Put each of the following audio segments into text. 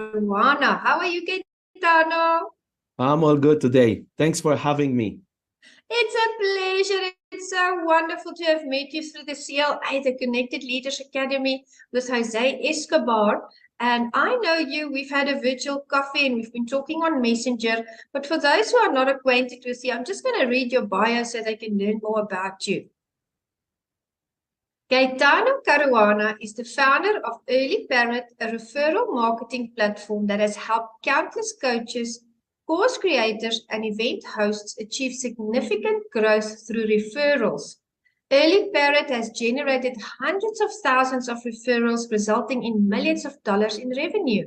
Caruana. How are you, Gaetano? I'm all good today. Thanks for having me. It's a pleasure. It's so wonderful to have met you through the CLA, the Connected Leaders Academy with Jose Escobar. And I know you, we've had a virtual coffee and we've been talking on Messenger. But for those who are not acquainted with you, I'm just going to read your bio so they can learn more about you. Gaetano Caruana is the founder of EarlyParrot, a referral marketing platform that has helped countless coaches, course creators, and event hosts achieve significant growth through referrals. EarlyParrot has generated hundreds of thousands of referrals, resulting in millions of dollars in revenue.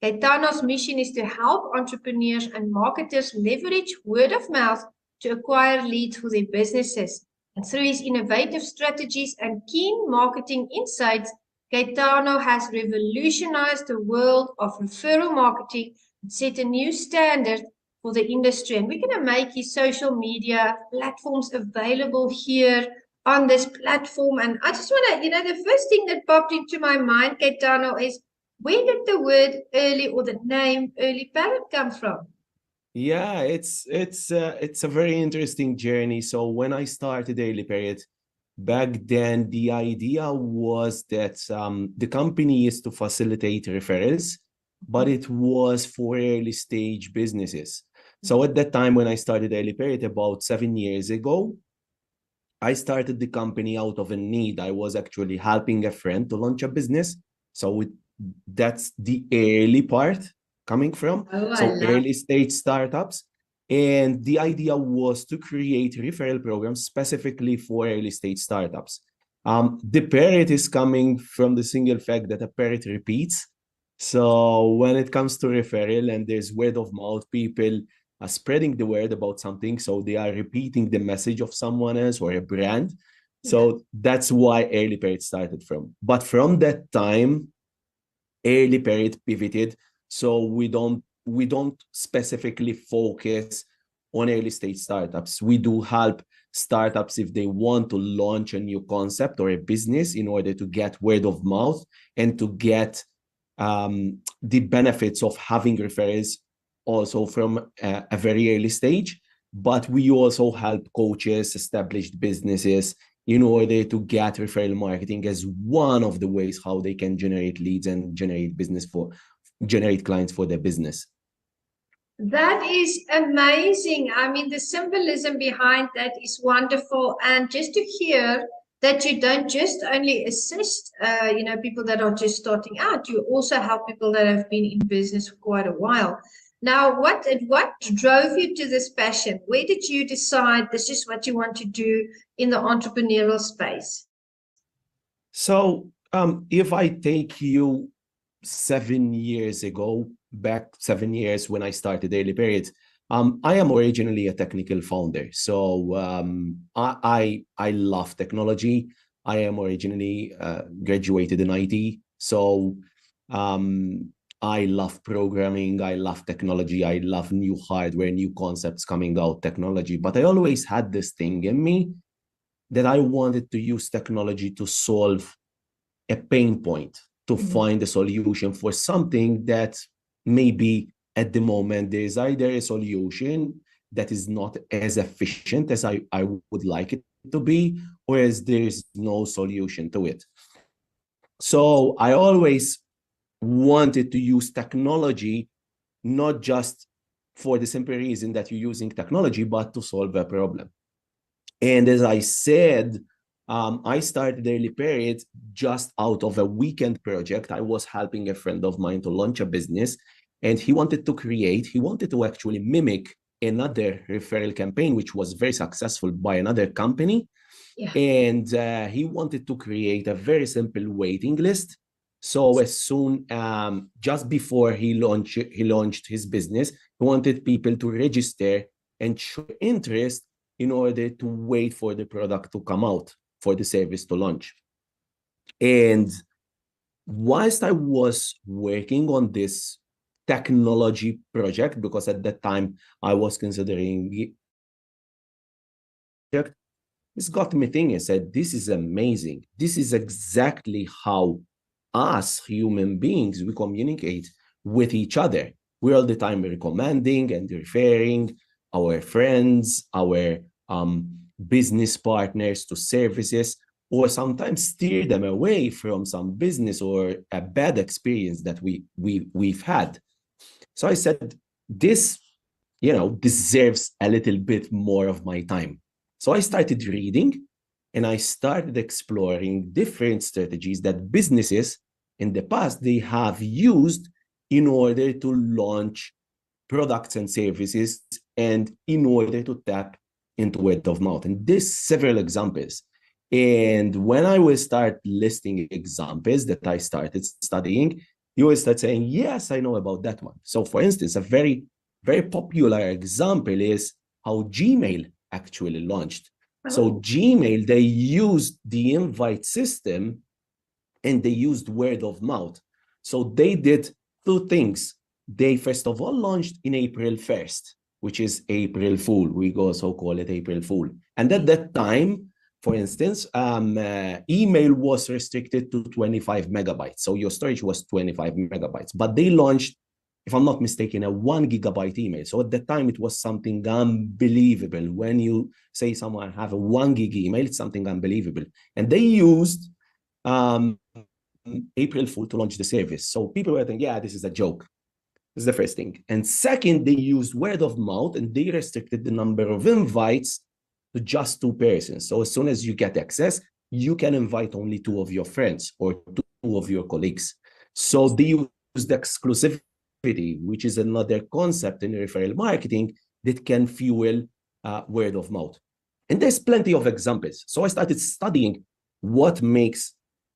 Gaetano's mission is to help entrepreneurs and marketers leverage word of mouth to acquire leads for their businesses. And through his innovative strategies and keen marketing insights, Gaetano has revolutionized the world of referral marketing and set a new standard for the industry. And we're going to make his social media platforms available here on this platform. And I just want to, the first thing that popped into my mind, Gaetano, is where did the word early or the name EarlyParrot come from? Yeah, it's a very interesting journey. So when I started EarlyParrot, back then the idea was that the company is to facilitate referrals, but it was for early stage businesses. So at that time when I started EarlyParrot about 7 years ago, I started the company out of a need. I was actually helping a friend to launch a business. So that's the early part coming from. Oh, I So love. early stage startups. And the idea was to create referral programs specifically for early stage startups. The parrot is coming from the single fact that a parrot repeats. So when it comes to referral and there's word of mouth, people are spreading the word about something. So they are repeating the message of someone else or a brand. Yeah. So that's why EarlyParrot started from. But from that time, EarlyParrot pivoted. So we don't specifically focus on early stage startups. We do help startups if they want to launch a new concept or a business in order to get word of mouth and to get the benefits of having referrals also from a very early stage. But we also help coaches, established businesses in order to get referral marketing as one of the ways how they can generate leads and generate clients for their business. That is amazing. I mean, the symbolism behind that is wonderful. And just to hear that you don't just only assist, people that are just starting out, you also help people that have been in business for quite a while. Now, what drove you to this passion? Where did you decide this is what you want to do in the entrepreneurial space? So if I take you 7 years ago, back 7 years when I started EarlyParrot, I am originally a technical founder. So I love technology. I am originally graduated in IT. So I love programming. I love technology. I love new hardware, new concepts coming out, technology. But I always had this thing in me that I wanted to use technology to solve a pain point, to find a solution for something that maybe at the moment there is either a solution that is not as efficient as I would like it to be, or as there is no solution to it. So I always wanted to use technology, not just for the simple reason that you're using technology, but to solve a problem. And as I said, I started EarlyParrot just out of a weekend project. I was helping a friend of mine to launch a business, and he wanted to actually mimic another referral campaign, which was very successful by another company. Yeah. And he wanted to create a very simple waiting list. So as soon, just before he launched his business, he wanted people to register and show interest in order to wait for the product to come out, for the service to launch. And whilst I was working on this technology project, because at that time I was considering it, this got me thinking. I said, this is amazing. This is exactly how us human beings, we communicate with each other. We're all the time recommending and referring our friends, our business partners to services, or sometimes steer them away from some business or a bad experience that we've had. So I said, this, deserves a little bit more of my time. So I started reading and I started exploring different strategies that businesses in the past they have used in order to launch products and services and in order to tap into word of mouth. And there's several examples. And when I will start listing examples that I started studying, you will start saying, yes, I know about that one. So for instance, a very, very popular example is how Gmail actually launched. So Gmail, they used the invite system and they used word of mouth. So they did two things. They first of all launched in April 1st, which is April Fool. We also call it April Fool. And at that time, for instance, email was restricted to 25 megabytes. So your storage was 25 megabytes. But they launched, if I'm not mistaken, a 1 gigabyte email. So at the time, it was something unbelievable. When you say someone have a 1 gig email, it's something unbelievable. And they used April Fool to launch the service. So people were thinking, yeah, this is a joke. This is the first thing. And second, they used word of mouth and they restricted the number of invites to just 2 persons. So as soon as you get access, you can invite only 2 of your friends or 2 of your colleagues. So they used exclusivity, which is another concept in referral marketing that can fuel word of mouth. And there's plenty of examples. So I started studying what makes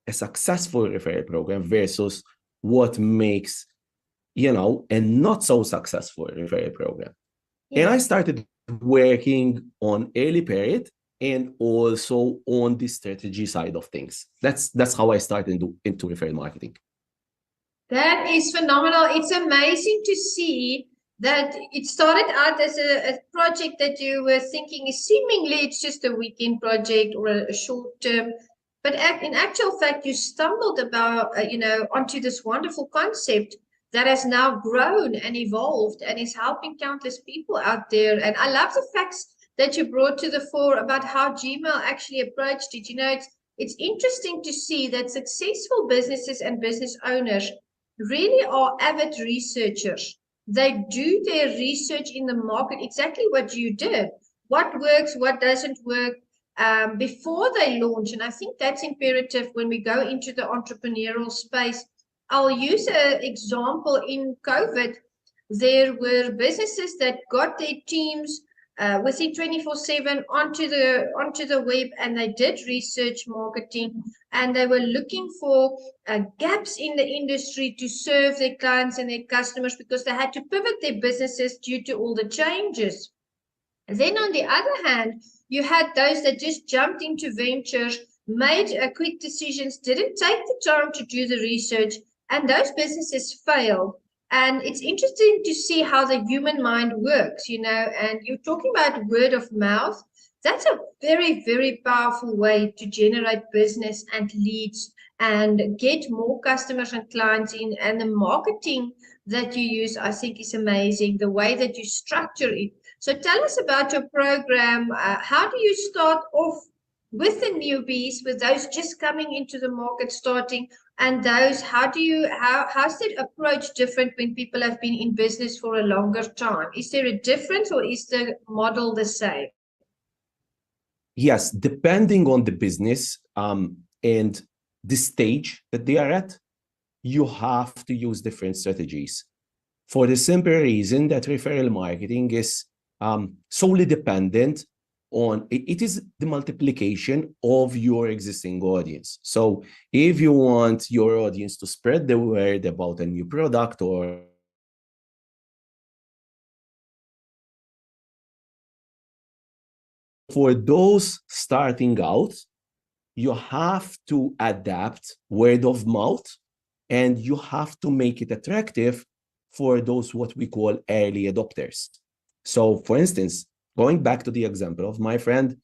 a successful referral program versus what makes, a not so successful referral program. Yeah. And I started working on EarlyParrot and also on the strategy side of things. That's how I started into referral marketing. That is phenomenal. It's amazing to see that it started out as a project that you were thinking is seemingly it's just a weekend project or a short term, but in actual fact, you stumbled onto this wonderful concept that has now grown and evolved and is helping countless people out there. And I love the facts that you brought to the fore about how Gmail actually approached it. It's interesting to see that successful businesses and business owners really are avid researchers. They do their research in the market, exactly what you did. What works, what doesn't work, before they launch. And I think that's imperative when we go into the entrepreneurial space. I'll use an example in COVID. There were businesses that got their teams within 24/7 onto the web, and they did research marketing, and they were looking for gaps in the industry to serve their clients and their customers because they had to pivot their businesses due to all the changes. Then on the other hand, you had those that just jumped into ventures, made quick decisions, didn't take the time to do the research, and those businesses failed. And it's interesting to see how the human mind works, and you're talking about word of mouth. That's a very, very powerful way to generate business and leads and get more customers and clients in. And the marketing that you use, I think, is amazing. The way that you structure it. So tell us about your program. How do you start off with the newbies, with those just coming into the market starting, and those, how's the approach different when people have been in business for a longer time? Is there a difference or is the model the same? Yes, depending on the business and the stage that they are at, you have to use different strategies. For the simple reason that referral marketing is solely dependent on, it is the multiplication of your existing audience. So if you want your audience to spread the word about a new product or for those starting out, you have to adapt word of mouth and you have to make it attractive for those what we call early adopters. So for instance, going back to the example of my friend,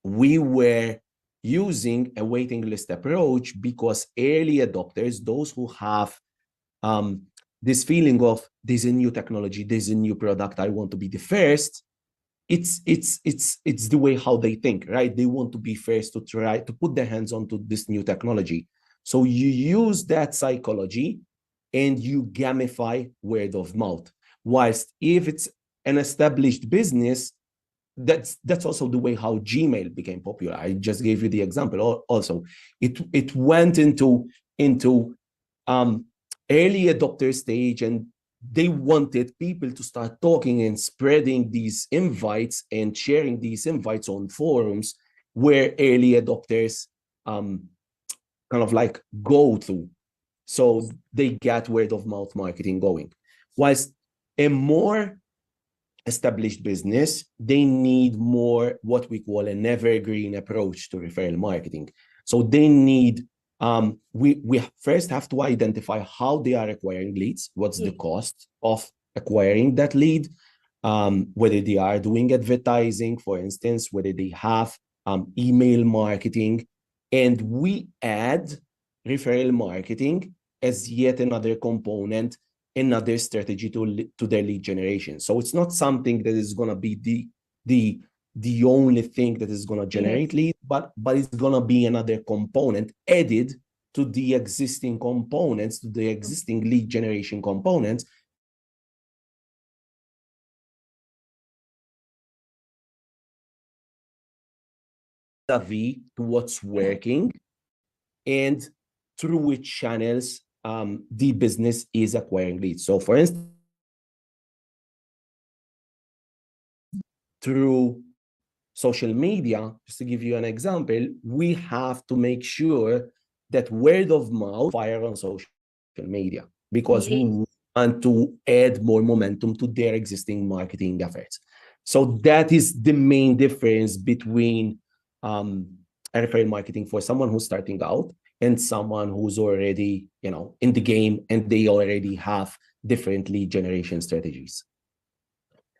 we were using a waiting list approach because early adopters, those who have this feeling of there's a new technology, there's a new product, I want to be the first. It's the way how they think, right? They want to be first to try to put their hands onto this new technology. So you use that psychology and you gamify word of mouth. Whilst if it's an established business, that's also the way how Gmail became popular. I just gave you the example. Also, it went into early adopter stage, and they wanted people to start talking and spreading these invites and sharing these invites on forums where early adopters kind of like go to. So they get word of mouth marketing going. Whilst a more established business, they need more what we call an evergreen approach to referral marketing. So they need, we first have to identify how they are acquiring leads, what's the cost of acquiring that lead, whether they are doing advertising, for instance, whether they have email marketing, and we add referral marketing as yet another component, another strategy to their lead generation. So it's not something that is going to be the only thing that is going to generate lead, but it's going to be another component added to the existing components, to the existing lead generation components. To what's working and through which channels the business is acquiring leads. So for instance, through social media, just to give you an example, we have to make sure that word of mouth fire on social media, because we want to add more momentum to their existing marketing efforts. So that is the main difference between referral marketing for someone who's starting out and someone who's already, in the game and they already have different lead generation strategies.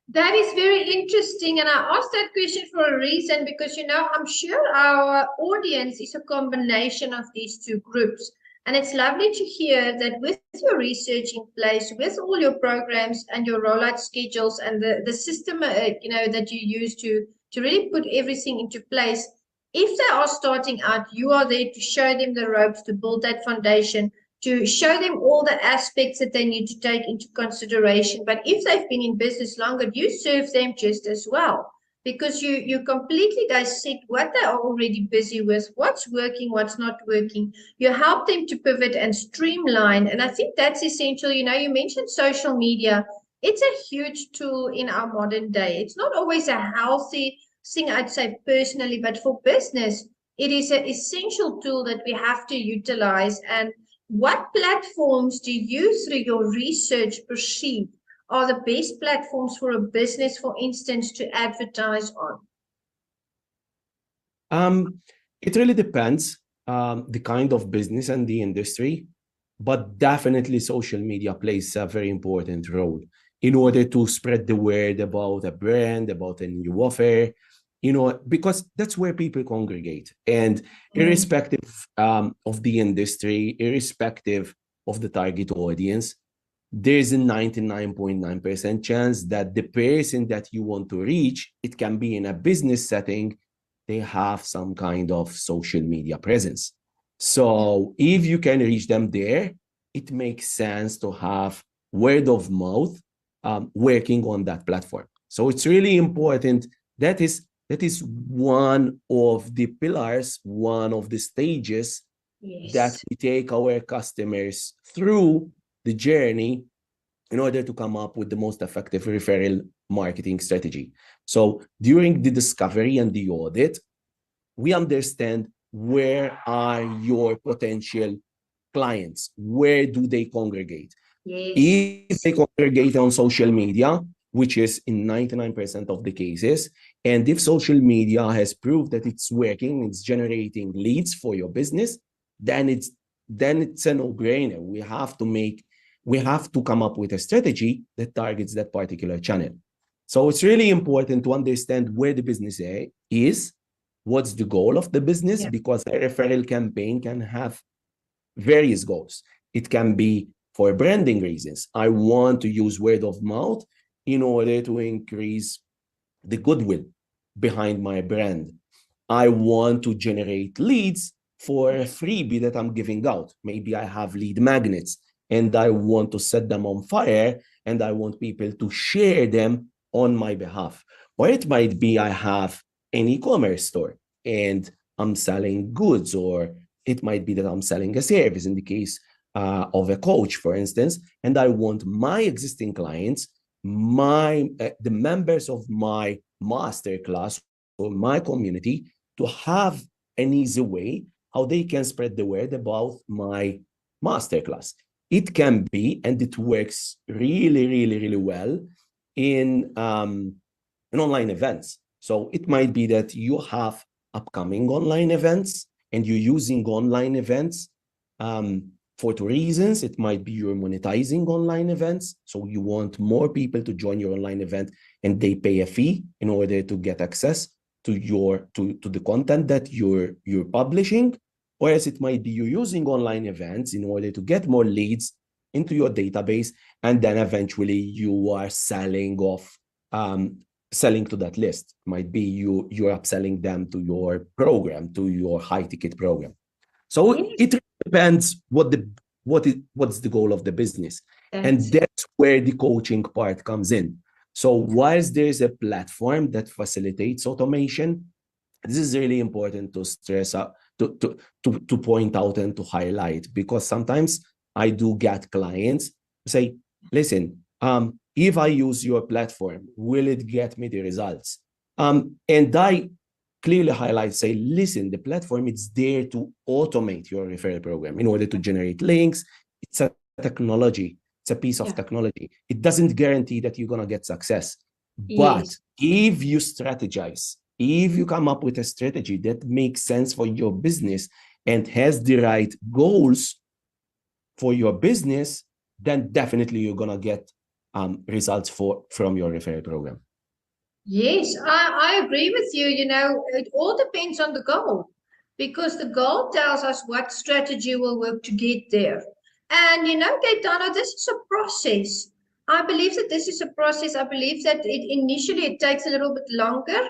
That is very interesting. And I asked that question for a reason because, I'm sure our audience is a combination of these two groups. And it's lovely to hear that with your research in place, with all your programs and your rollout schedules and the system, that you use to really put everything into place, if they are starting out, you are there to show them the ropes, to build that foundation, to show them all the aspects that they need to take into consideration. But if they've been in business longer, you serve them just as well, because you completely dissect what they are already busy with, what's working, what's not working. You help them to pivot and streamline. And I think that's essential. You mentioned social media. It's a huge tool in our modern day. It's not always a healthy thing, I'd say personally, but for business, it is an essential tool that we have to utilize. And what platforms do you, through your research, perceive are the best platforms for a business, for instance, to advertise on? It really depends the kind of business and the industry, but definitely social media plays a very important role in order to spread the word about a brand, about a new offer, because that's where people congregate. And irrespective of the industry, irrespective of the target audience, there's a 99.9% chance that the person that you want to reach, it can be in a business setting, they have some kind of social media presence. So if you can reach them there, it makes sense to have word of mouth working on that platform. So it's really important. That is one of the pillars, one of the stages that we take our customers through the journey in order to come up with the most effective referral marketing strategy. So during the discovery and the audit, we understand where are your potential clients, where do they congregate? If they congregate on social media, which is in 99% of the cases, and if social media has proved that it's working, it's generating leads for your business, then it's a no-brainer. We have to come up with a strategy that targets that particular channel. So it's really important to understand where the business is, what's the goal of the business, because a referral campaign can have various goals. It can be for branding reasons. I want to use word of mouth in order to increase the goodwill behind my brand. I want to generate leads for a freebie that I'm giving out. Maybe I have lead magnets and I want to set them on fire and I want people to share them on my behalf. Or it might be I have an e-commerce store and I'm selling goods, or it might be that I'm selling a service in the case of a coach, for instance, and I want my existing clients, the members of my masterclass or my community to have an easy way how they can spread the word about my masterclass. It can be, and it works really, really, really well in online events. So it might be that you have upcoming online events and you're using online events for two reasons. It might be you're monetizing online events. So you want more people to join your online event and they pay a fee in order to get access to the content that you're publishing. Whereas it might be you're using online events in order to get more leads into your database, and then eventually you are selling to that list. It might be you're upselling them to your program, to your high ticket program. So it depends what's the goal of the business. And that's where the coaching part comes in. So whilst there's a platform that facilitates automation, this is really important to stress out, to point out and to highlight, because sometimes I do get clients say, listen, if I use your platform, will it get me the results? And I clearly highlight, say, listen, the platform is there to automate your referral program in order to generate links. It's a technology. It's a piece of technology. It doesn't guarantee that you're going to get success. But if you strategize, if you come up with a strategy that makes sense for your business and has the right goals for your business, then definitely you're going to get results from your referral program. Yes, I agree with you. You know, it all depends on the goal, because the goal tells us what strategy will work to get there. And, you know, Gaetano, this is a process. I believe that this is a process. I believe that initially it takes a little bit longer,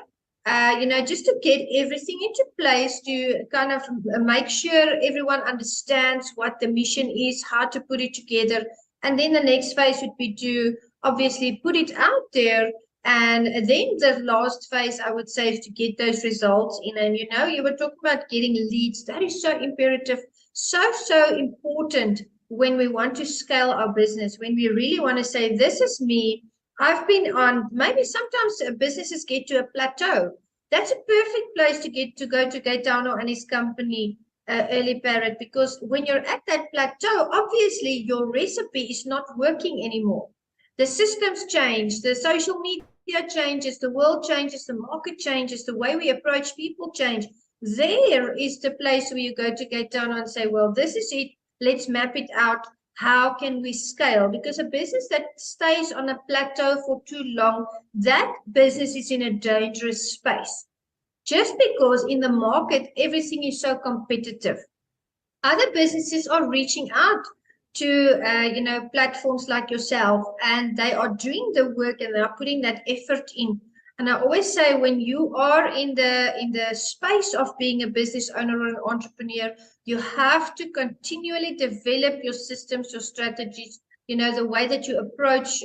you know, just to get everything into place, to kind of make sure everyone understands what the mission is, how to put it together. And then the next phase would be to obviously put it out there. And then the last phase, I would say, is to get those results in. And, you know, you were talking about getting leads. That is so imperative, so important when we want to scale our business, when we really want to say, this is me. I've been on, maybe sometimes businesses get to a plateau. That's a perfect place to go to Gaetano and his company, EarlyParrot, because when you're at that plateau, obviously your recipe is not working anymore. The systems change, the social media changes, the world changes, the market changes, the way we approach people change. There is the place where you go to Gaetano and say, well, this is it. Let's map it out. How can we scale? Because a business that stays on a plateau for too long, that business is in a dangerous space. Just because in the market, everything is so competitive. Other businesses are reaching out to you know, platforms like yourself, and they are doing the work and they are putting that effort in. And I always say, when you are in the space of being a business owner or an entrepreneur, you have to continually develop your systems, your strategies, you know, the way that you approach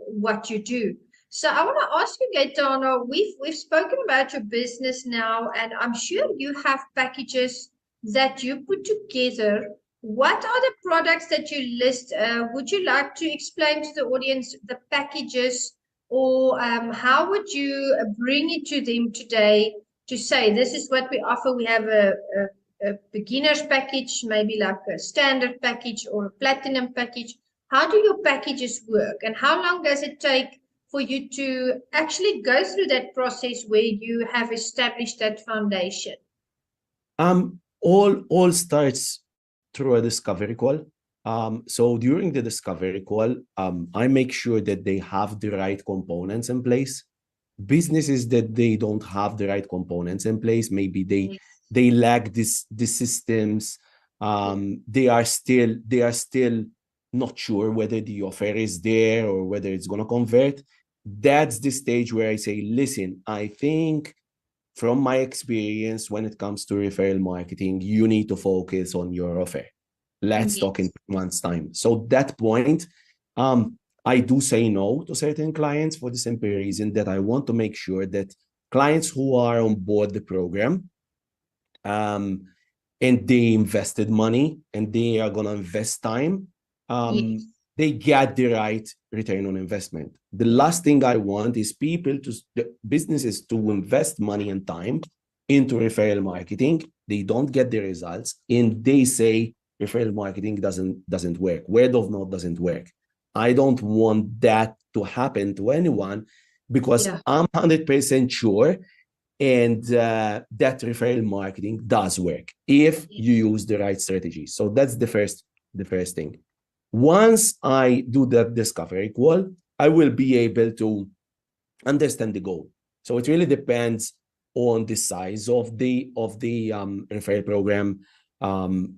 what you do. So I want to ask you, Gaetano, we've spoken about your business now, and I'm sure you have packages that you put together. What are the products that you list? Would you like to explain to the audience the packages, or how would you bring it to them today to say, this is what we offer? We have a beginner's package, maybe like a standard package or a platinum package. How do your packages work, and how long does it take for you to actually go through that process where you have established that foundation? All starts through a discovery call. So during the discovery call, I make sure that they have the right components in place. Businesses that they don't have the right components in place, maybe they lack the systems. They are still not sure whether the offer is there or whether it's going to convert, that's the stage where I say, listen, I think from my experience, when it comes to referral marketing, you need to focus on your offer. Let's talk in 3 months' time. So that point, I do say no to certain clients for the simple reason that I want to make sure that clients who are on board the program, and they invested money and they are going to invest time, they get the right return on investment. The last thing I want is businesses to invest money and time into referral marketing. They don't get the results and they say referral marketing doesn't work. Word of mouth doesn't work. I don't want that to happen to anyone because I'm 100% sure and that referral marketing does work if you use the right strategy. So that's the first thing. Once I do that discovery call, I will be able to understand the goal. So it really depends on the size of the referral program,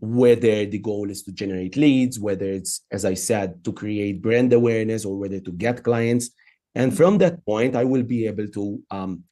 whether the goal is to generate leads, whether it's, as I said, to create brand awareness or whether to get clients. And from that point, I will be able to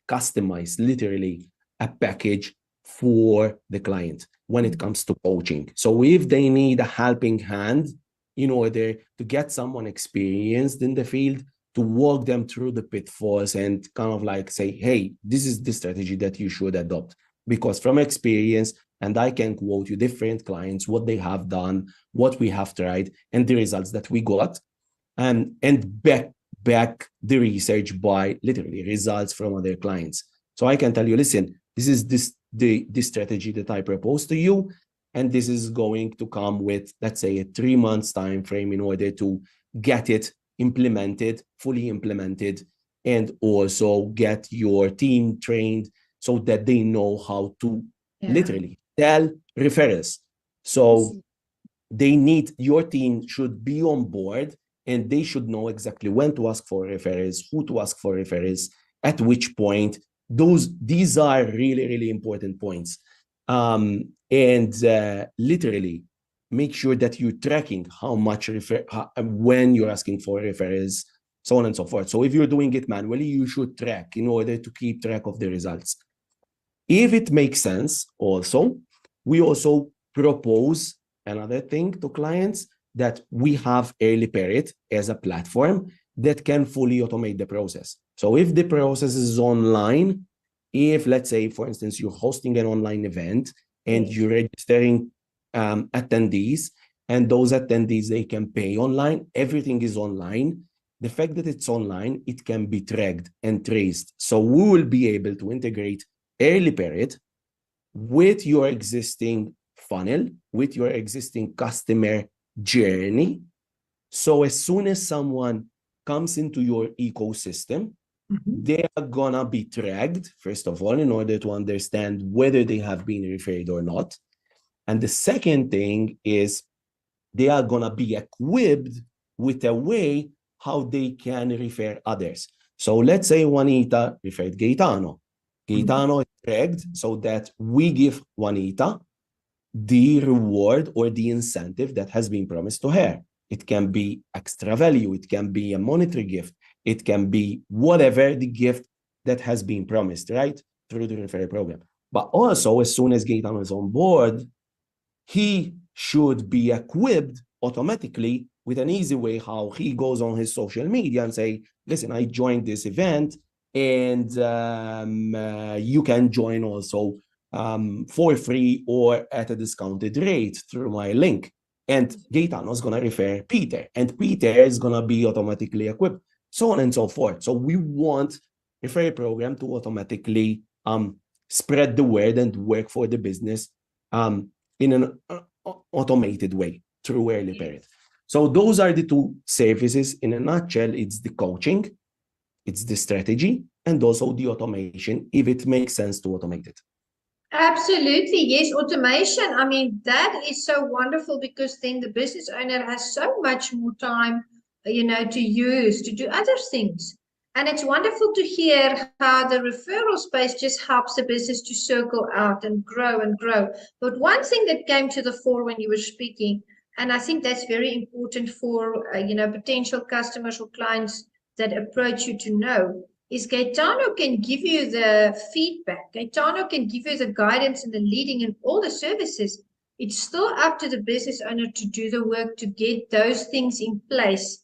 customize literally a package for the client when it comes to coaching. So if they need a helping hand in order to get someone experienced in the field, to walk them through the pitfalls and kind of like say, hey, this is the strategy that you should adopt. Because from experience, and I can quote you different clients, what they have done, what we have tried, and the results that we got, and back the research by literally results from other clients. So I can tell you, listen, this is the strategy that I propose to you, and this is going to come with, let's say, a 3 months time frame in order to get it implemented, fully implemented, and also get your team trained so that they know how to literally tell referrals. So your team should be on board and they should know exactly when to ask for referrals, who to ask for referrals, at which point. These are really, really important points. Literally make sure that you're tracking how much when you're asking for referrals, so on and so forth. So if you're doing it manually, you should track in order to keep track of the results. If it makes sense, also, we also propose another thing to clients, that we have EarlyParrot as a platform that can fully automate the process. So if the process is online, if, let's say, for instance, you're hosting an online event and you're registering attendees, and those attendees, they can pay online, everything is online. The fact that it's online, it can be tracked and traced. So we will be able to integrate EarlyParrot with your existing funnel, with your existing customer journey. So as soon as someone comes into your ecosystem, they are gonna be tracked, first of all, in order to understand whether they have been referred or not. And the second thing is they are gonna be equipped with a way how they can refer others. So let's say Juanita referred Gaetano. Gaetano is tracked so that we give Juanita the reward or the incentive that has been promised to her. It can be extra value, it can be a monetary gift, it can be whatever the gift that has been promised, right, through the referral program. But also, as soon as Gaetano is on board, he should be equipped automatically with an easy way how he goes on his social media and say, listen, I joined this event, and you can join also for free or at a discounted rate through my link. And Gaetano is going to refer Peter, and Peter is going to be automatically equipped, so on and so forth. So we want a referral program to automatically spread the word and work for the business in an automated way through EarlyParrot. So those are the two services. In a nutshell, it's the coaching, it's the strategy, and also the automation, if it makes sense to automate it. Absolutely. Yes, automation. I mean, that is so wonderful because then the business owner has so much more time, to use, to do other things. And it's wonderful to hear how the referral space just helps the business to circle out and grow and grow. But one thing that came to the fore when you were speaking, And I think that's very important for, potential customers or clients that approach you to know, is Gaetano can give you the feedback. Gaetano can give you the guidance and the leading and all the services. It's still up to the business owner to do the work to get those things in place.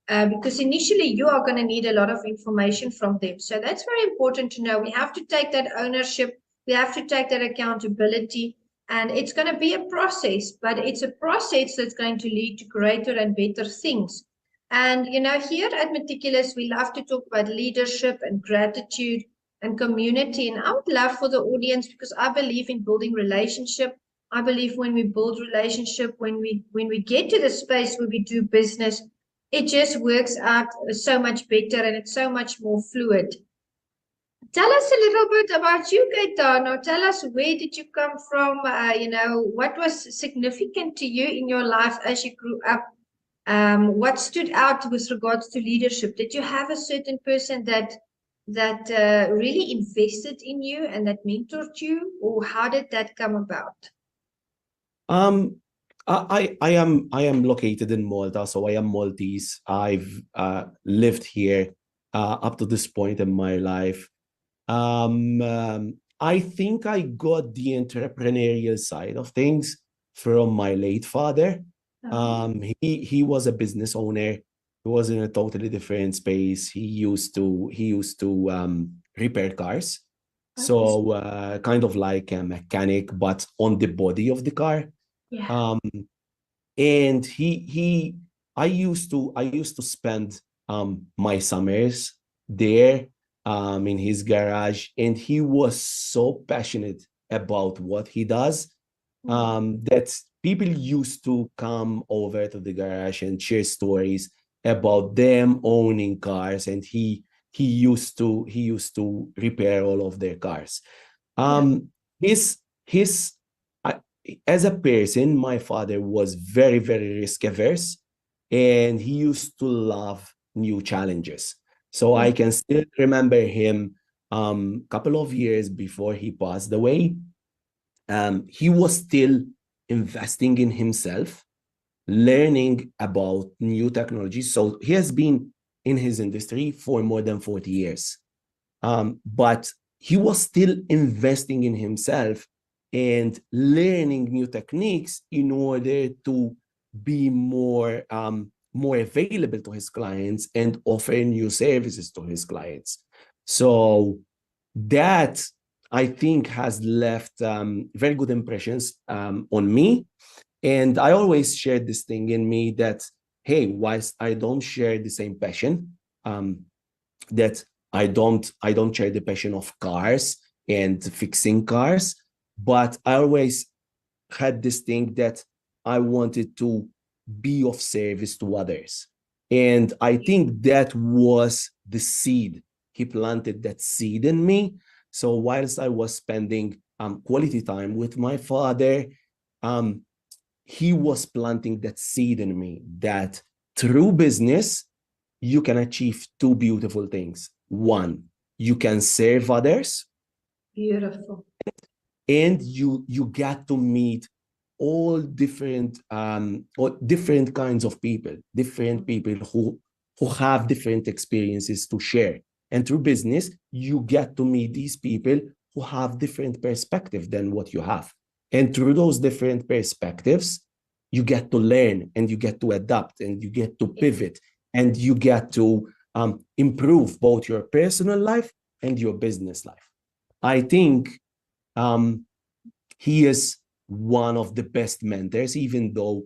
Because initially you are going to need a lot of information from them. So that's very important to know. We have to take that ownership. We have to take that accountability. And it's going to be a process, but it's a process that's going to lead to greater and better things. And, here at Meticulous, we love to talk about leadership and gratitude and community. And I would love for the audience, because I believe in building relationship. I believe when we build relationship, when we get to the space where we do business, it just works out so much better and it's so much more fluid. Tell us a little bit about you, Gaetano. Tell us, where did you come from? What was significant to you in your life as you grew up? What stood out with regards to leadership? Did you have a certain person that really invested in you and that mentored you, or how did that come about? I am located in Malta, so I am Maltese. I've lived here up to this point in my life. I think I got the entrepreneurial side of things from my late father. He was a business owner. He was in a totally different space. He used to repair cars. So kind of like a mechanic, but on the body of the car. Yeah. And I used to spend my summers there in his garage, and he was so passionate about what he does that people used to come over to the garage and share stories about them owning cars, and he used to repair all of their cars. His as a person, my father was very, very risk averse, and he used to love new challenges. So I can still remember him couple of years before he passed away. He was still investing in himself, learning about new technologies. So he has been in his industry for more than 40 years. But he was still investing in himself and learning new techniques in order to be more available to his clients and offer new services to his clients. So that, I think, has left very good impressions on me. And I always share this thing in me that, hey, whilst I don't share the same passion, that I don't share the passion of cars and fixing cars, but I always had this thing that I wanted to be of service to others. And I think that was the seed. He planted that seed in me. So whilst I was spending quality time with my father, he was planting that seed in me that through business, you can achieve two beautiful things. One, you can serve others. Beautiful. And you get to meet all different kinds of people, different people who have different experiences to share. And through business, you get to meet these people who have different perspectives than what you have. And through those different perspectives, you get to learn and you get to adapt and you get to pivot and you get to improve both your personal life and your business life. I think he is one of the best mentors, even though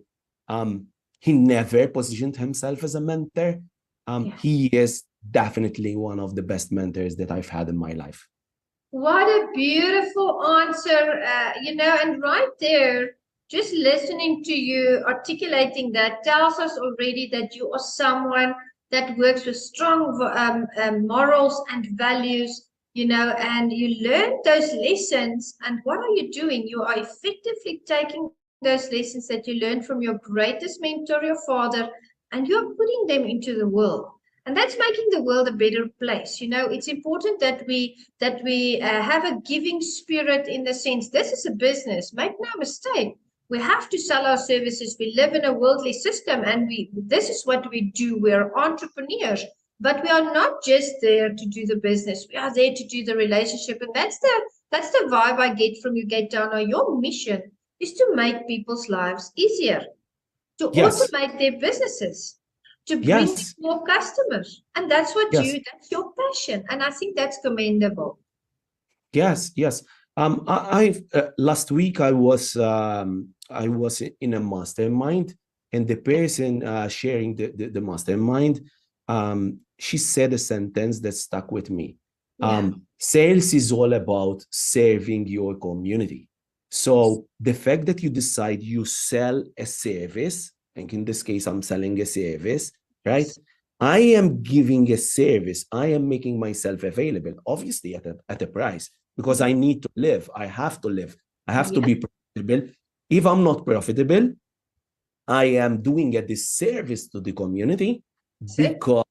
he never positioned himself as a mentor. He is definitely one of the best mentors that I've had in my life. What a beautiful answer, and right there, just listening to you articulating that tells us already that you are someone that works with strong morals and values, and you learn those lessons. And what are you doing? You are effectively taking those lessons that you learned from your greatest mentor, your father, and you're putting them into the world. And that's making the world a better place. It's important that we have a giving spirit, in the sense, this is a business. Make no mistake. We have to sell our services. We live in a worldly system, and this is what we do. We're entrepreneurs, but we are not just there to do the business. We are there to do the relationship. And that's the vibe I get from you, Gaetano. Your mission is to make people's lives easier, to Yes, automate their businesses, to bring yes, more customers. And that's yes. that's your passion. And I think that's commendable. Yes, yes. Last week I was in a mastermind, and the person sharing the mastermind, she said a sentence that stuck with me. Yeah. Sales is all about serving your community. So the fact that you decide you sell a service, and in this case I'm selling a service, right? I am giving a service. I am making myself available, obviously at a price, because I need to live. I have to live. I have to be profitable. If I'm not profitable, I am doing a disservice to the community because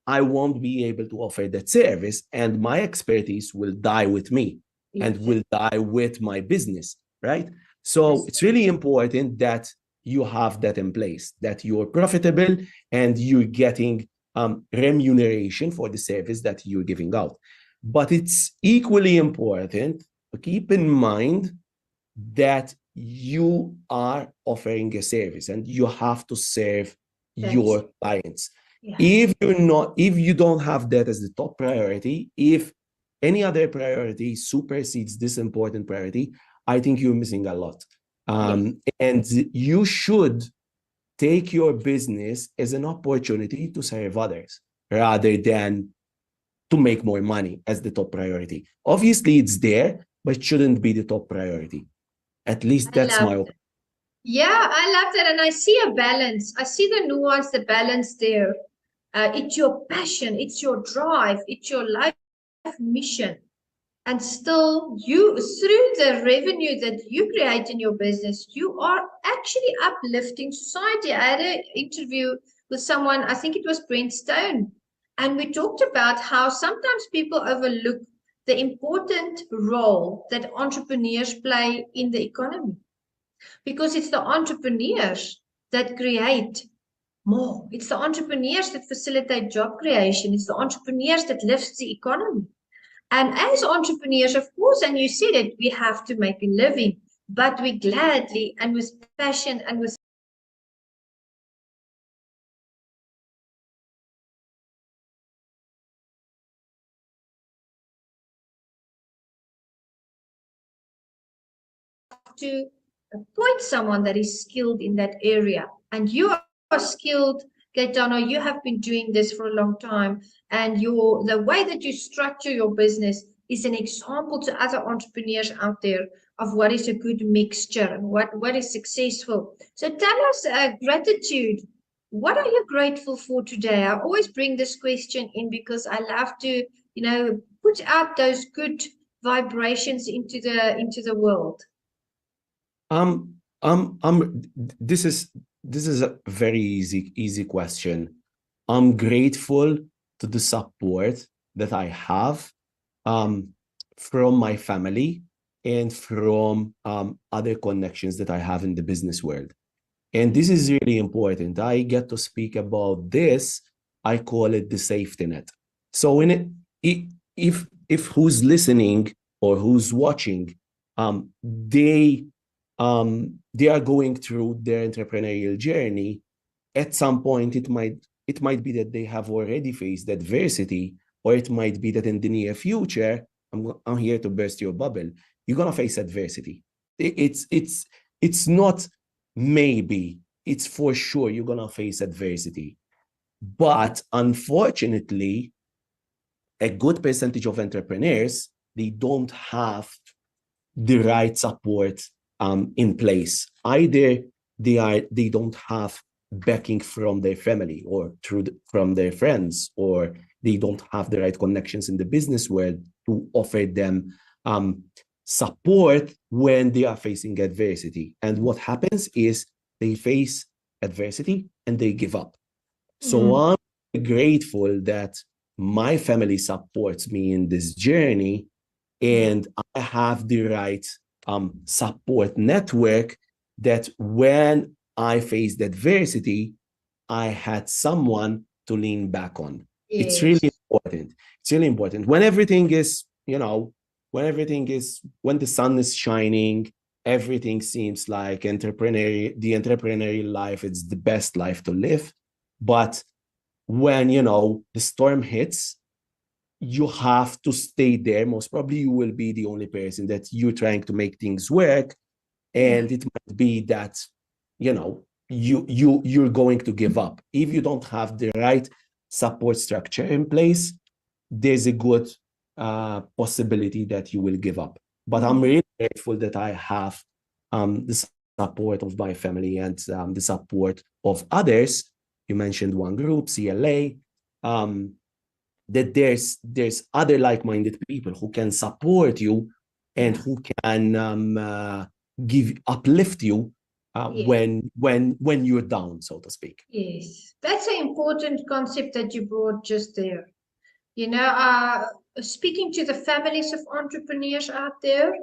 I won't be able to offer that service, and my expertise will die with me and will die with my business, right? So it's really important that you have that in place, that you're profitable and you're getting remuneration for the service that you're giving out. But it's equally important to keep in mind that you are offering a service and you have to serve your clients. If you don't have that as the top priority, if any other priority supersedes this important priority, I think you're missing a lot. And you should take your business as an opportunity to serve others rather than to make more money as the top priority. Obviously, it's there, but it shouldn't be the top priority. At least that's my opinion. Yeah, I love that. And I see a balance. I see the nuance, the balance there. It's your passion, it's your drive, it's your life mission. And still, you, through the revenue that you create in your business, you are actually uplifting society. I had an interview with someone, I think it was Brent Stone, and we talked about how sometimes people overlook the important role that entrepreneurs play in the economy, because it's the entrepreneurs that create more. It's the entrepreneurs that facilitate job creation. It's the entrepreneurs that lifts the economy. And as entrepreneurs, of course, and you said it, we have to make a living, but we gladly and with passion and with to appoint someone that is skilled in that area. And you are skilled, Gaetano, you have been doing this for a long time, and the way that you structure your business is an example to other entrepreneurs out there of what is a good mixture and what is successful. So tell us, gratitude. What are you grateful for today? I always bring this question in because I love to, put out those good vibrations into the world. This is a very easy question. I'm grateful to the support that I have from my family and from other connections that I have in the business world. And this is really important. I get to speak about this. I call it the safety net. So if who's listening or who's watching, they are going through their entrepreneurial journey, at some point it might be that they have already faced adversity, or it might be that in the near future, I'm here to burst your bubble, you're gonna face adversity. It's not maybe, it's for sure you're gonna face adversity. But unfortunately, a good percentage of entrepreneurs, they don't have the right support in place. Either they don't have backing from their family or from their friends, or they don't have the right connections in the business world to offer them support when they are facing adversity. And what happens is they face adversity and they give up. So I'm grateful that my family supports me in this journey, and I have the right support network that when I faced adversity, I had someone to lean back on. Yes. It's really important. It's really important. When everything is, when the sun is shining, everything seems like the entrepreneurial life is the best life to live. But when, the storm hits, you have to stay there. Most probably you will be the only person that you're trying to make things work. And it might be that, you're going to give up. If you don't have the right support structure in place, there's a good possibility that you will give up. But I'm really grateful that I have the support of my family and the support of others. You mentioned one group, CLA, that there's other like-minded people who can support you and who can uplift you when you're down, so to speak. Yes, that's an important concept that you brought just there. Speaking to the families of entrepreneurs out there,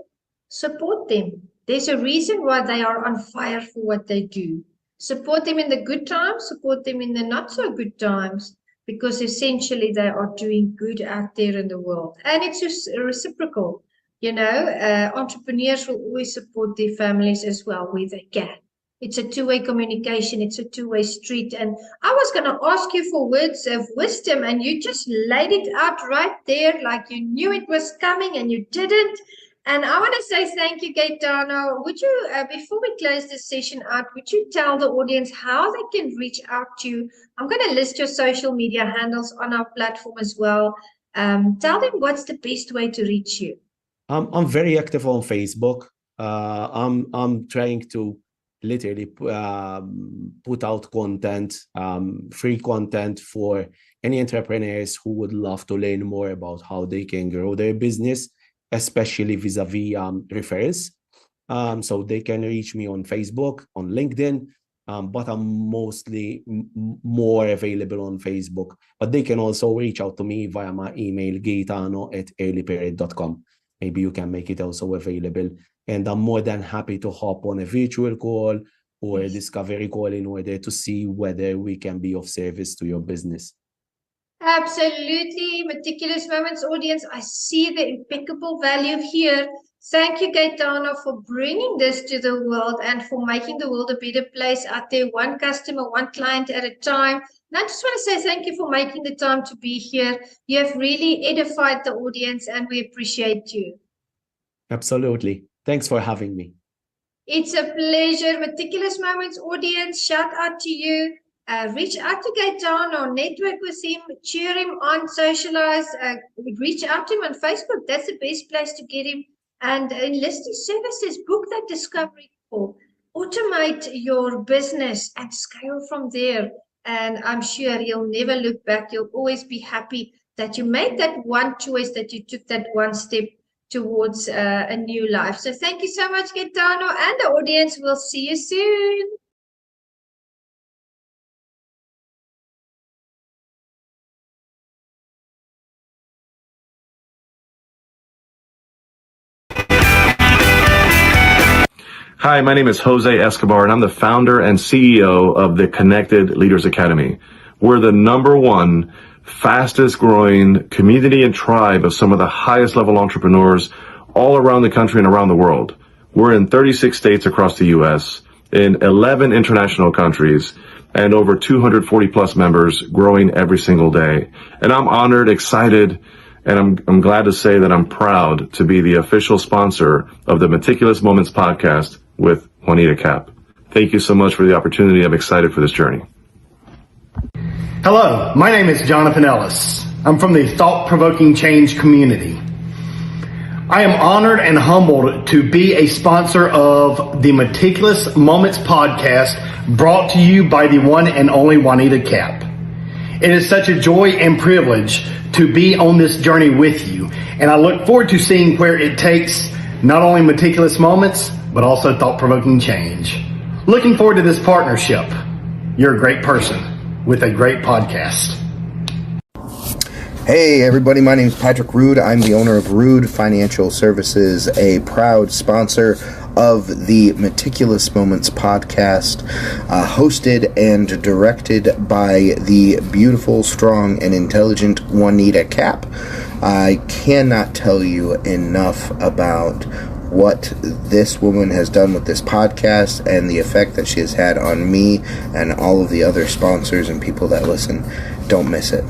support them. There's a reason why they are on fire for what they do. Support them in the good times, support them in the not so good times, because essentially they are doing good out there in the world. And it's just reciprocal. Entrepreneurs will always support their families as well where they can. It's a two-way communication. It's a two-way street. And I was going to ask you for words of wisdom, and you just laid it out right there like you knew it was coming and you didn't. And I want to say thank you, Gaetano. Would you, before we close this session out, would you tell the audience how they can reach out to you? I'm going to list your social media handles on our platform as well. Tell them what's the best way to reach you. I'm very active on Facebook. I'm trying to literally put out content, free content for any entrepreneurs who would love to learn more about how they can grow their business, especially vis-a-vis referrals. So they can reach me on Facebook, on LinkedIn, but I'm mostly more available on Facebook. But they can also reach out to me via my email, gaetano@earlyparrot.com. Maybe you can make it also available. And I'm more than happy to hop on a virtual call or a discovery call in order to see whether we can be of service to your business. Absolutely. Meticulous Moments audience, I see the impeccable value here. Thank you, Gaetano, for bringing this to the world and for making the world a better place out there, one customer, one client at a time. And I just want to say thank you for making the time to be here. You have really edified the audience and we appreciate you. Absolutely. Thanks for having me. It's a pleasure. Meticulous Moments audience, shout out to you. Reach out to Gaetano, network with him, cheer him on, socialize, reach out to him on Facebook. That's the best place to get him. And enlist his services, book that discovery call, automate your business and scale from there. And I'm sure you'll never look back. You'll always be happy that you made that one choice, that you took that one step towards a new life. So thank you so much, Gaetano, and the audience. We'll see you soon. Hi, my name is Jose Escobar, and I'm the founder and CEO of the Connected Leaders Academy. We're the #1 fastest growing community and tribe of some of the highest level entrepreneurs all around the country and around the world. We're in 36 states across the U.S., in 11 international countries, and over 240 plus members growing every single day. And I'm honored, excited, and I'm glad to say that I'm proud to be the official sponsor of the Meticulous Moments podcast with Juanita Kapp. Thank you so much for the opportunity. I'm excited for this journey. Hello, my name is Jonathan Ellis. I'm from the Thought-Provoking Change community. I am honored and humbled to be a sponsor of the Meticulous Moments podcast, brought to you by the one and only Juanita Kapp. It is such a joy and privilege to be on this journey with you, and I look forward to seeing where it takes not only Meticulous Moments, but also Thought-Provoking Change. Looking forward to this partnership. You're a great person with a great podcast. Hey everybody, my name is Patrick Rude. I'm the owner of Rude Financial Services, a proud sponsor of the Meticulous Moments podcast, hosted and directed by the beautiful, strong, and intelligent Juanita Kapp. I cannot tell you enough about what this woman has done with this podcast and the effect that she has had on me and all of the other sponsors and people that listen. Don't miss it.